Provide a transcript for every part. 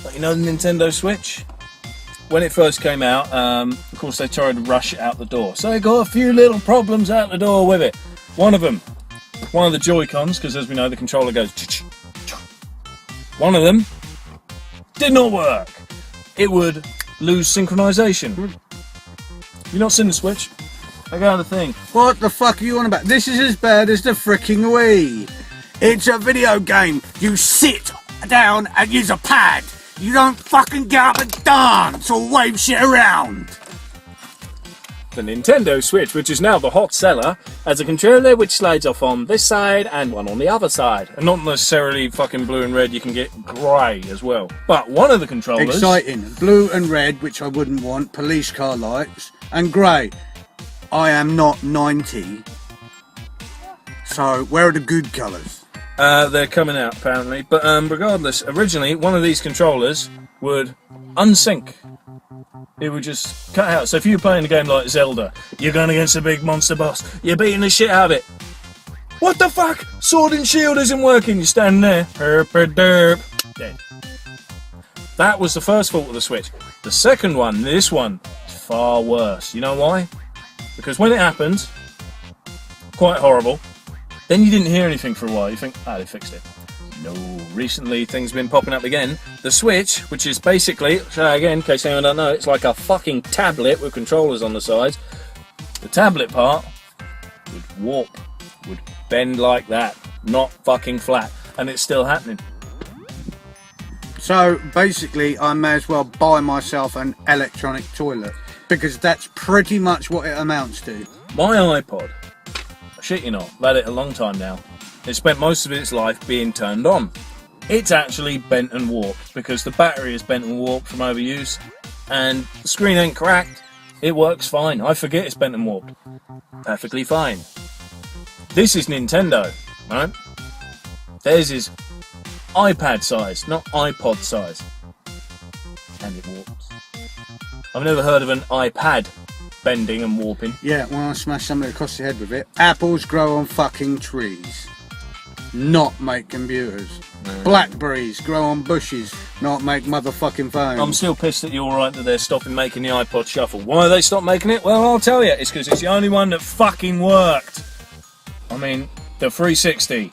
But you know the Nintendo Switch? When it first came out, of course they tried to rush it out the door. So they got a few little problems out the door with it. One of the Joy-Cons, because as we know the controller goes one of them did not work. It would lose synchronization. You not seen the Switch? I got the thing. What the fuck are you on about? This is as bad as the freaking Wii. It's a video game. You sit down and use a pad. You don't fucking get up and dance or wave shit around. The Nintendo Switch, which is now the hot seller, has a controller which slides off on this side and one on the other side. And not necessarily fucking blue and red, you can get grey as well. But one of the controllers... Exciting. Blue and red, which I wouldn't want, police car lights, and grey. I am not 90. So, where are the good colours? They're coming out, apparently. But regardless, originally, one of these controllers would unsync. It would just cut out. So if you're playing a game like Zelda, you're going against a big monster boss, you're beating the shit out of it. What the fuck? Sword and shield isn't working. You're standing there. Herp-a-derp. Dead. That was the first fault of the Switch. The second one, this one, is far worse. You know why? Because when it happened, quite horrible, then you didn't hear anything for a while. You think, they fixed it. No, recently things have been popping up again. The Switch, which is basically, again, in case anyone don't know, it's like a fucking tablet with controllers on the sides. The tablet part would warp, would bend like that, not fucking flat, and it's still happening. So basically, I may as well buy myself an electronic toilet, because that's pretty much what it amounts to. My iPod, shit you not, I've had it a long time now. It spent most of its life being turned on. It's actually bent and warped because the battery is bent and warped from overuse, and the screen ain't cracked. It works fine. I forget it's bent and warped. Perfectly fine. This is Nintendo, right? Theirs is iPad size, not iPod size. And it warps. I've never heard of an iPad bending and warping. Yeah, when I smash somebody across the head with it. Apples grow on fucking trees, not make computers. Blackberries grow on bushes, not make motherfucking phones. I'm still pissed that you're right that they're stopping making the iPod Shuffle. Why they stopped making it? Well, I'll tell you. It's because it's the only one that fucking worked. I mean, the 360,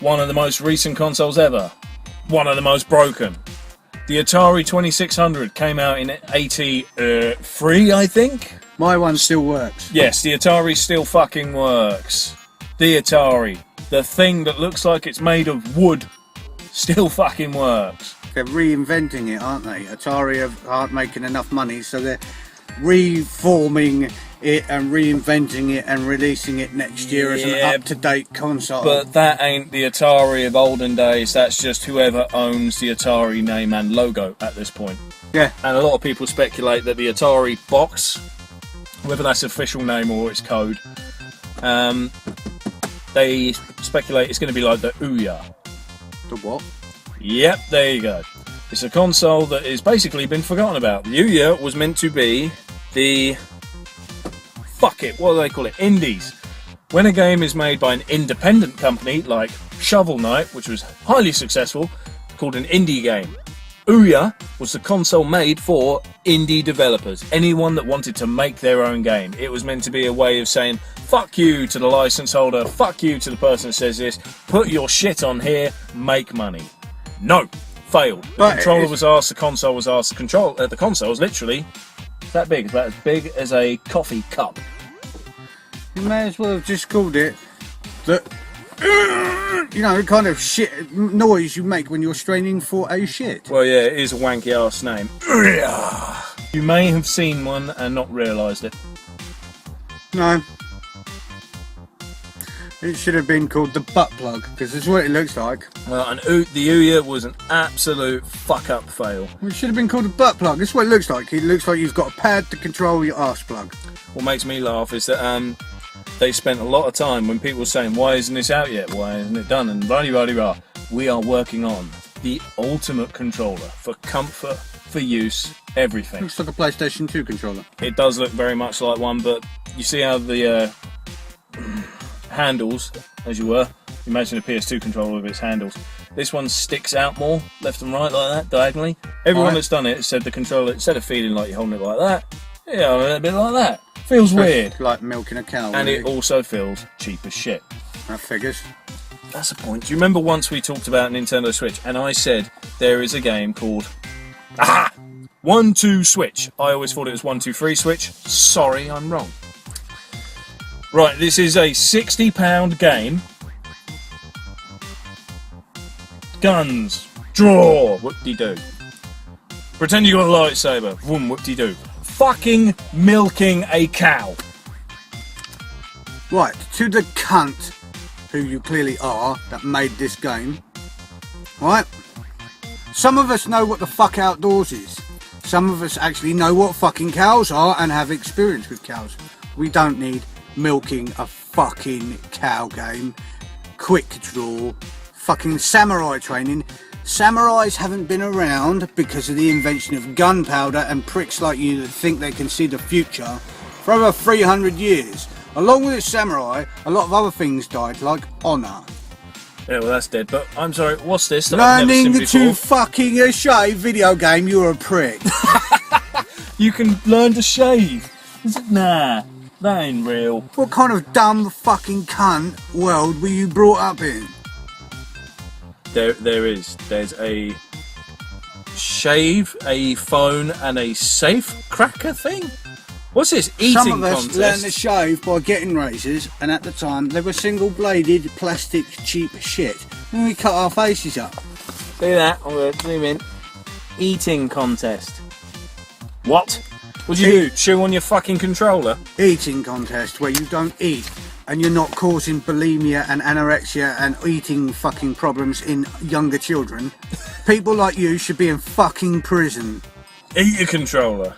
one of the most recent consoles ever, one of the most broken. The Atari 2600 came out in 83, I think? My one still works. Yes, the Atari still fucking works. The Atari, the thing that looks like it's made of wood, still fucking works. They're reinventing it, aren't they? Atari aren't making enough money, so they're reforming it and reinventing it and releasing it next year as an up-to-date console. But that ain't the Atari of olden days. That's just whoever owns the Atari name and logo at this point. Yeah. And a lot of people speculate that the Atari box, whether that's official name or its code, they speculate it's going to be like the Ouya. The what? Yep, there you go. It's a console that has basically been forgotten about. The Ouya was meant to be the... Fuck it, what do they call it? Indies. When a game is made by an independent company like Shovel Knight, which was highly successful, called an indie game. Ouya was the console made for indie developers, anyone that wanted to make their own game. It was meant to be a way of saying, fuck you to the license holder, fuck you to the person that says this, put your shit on here, make money. No, failed. The controller was asked, the console was asked, the console was literally that big. It's about as big as a coffee cup. You may as well have just called it the, you know, the kind of shit noise you make when you're straining for a shit. Well, yeah, it is a wanky ass name. You may have seen one and not realised it. No. It should have been called the butt plug, because that's what it looks like. And the Ouya was an absolute fuck-up fail. It should have been called a butt plug. That's what it looks like. It looks like you've got a pad to control your arse plug. What makes me laugh is that they spent a lot of time when people were saying, why isn't this out yet? Why isn't it done? And blah-de-blah-de-blah. We are working on the ultimate controller for comfort, for use, everything. Looks like a PlayStation 2 controller. It does look very much like one, but you see how the handles, as you were, imagine a PS2 controller with its handles. This one sticks out more, left and right like that, diagonally. Everyone that's done it said the controller, instead of feeling like you're holding it like that, a little bit like that. Feels weird. Like milking a cow. And really. it also feels cheap as shit. That figures. That's a point. Do you remember once we talked about Nintendo Switch and I said there is a game called 1-2 Switch? I always thought it was 1-2-3 Switch. Sorry, I'm wrong. Right, this is a £60 game. Guns. Draw. Whoop-de-doo. Pretend you got a lightsaber. Vroom, whoop-de-doo. Fucking milking a cow. Right, to the cunt who you clearly are that made this game. Right? Some of us know what the fuck outdoors is. Some of us actually know what fucking cows are and have experience with cows. We don't need milking a fucking cow game. Quick draw. Fucking samurai training. Samurais haven't been around because of the invention of gunpowder and pricks like you that think they can see the future for over 300 years. Along with the samurai, a lot of other things died, like honour. Yeah, well that's dead, but I'm sorry, what's this that I've never Learning seen to before? fucking shave video game, you're a prick. You can learn to shave. Is it? Nah, that ain't real. What kind of dumb fucking cunt world were you brought up in? There's a shave, a phone, and a safe cracker thing? What's this? Eating Some of us contest? learned to shave by getting razors, and at the time they were single-bladed plastic cheap shit, and we cut our faces up. See that? I'm going to zoom in. Eating contest. What? What'd you do? Chew on your fucking controller? Eating contest where you don't eat and you're not causing bulimia and anorexia and eating fucking problems in younger children. People like you should be in fucking prison. Eat your controller.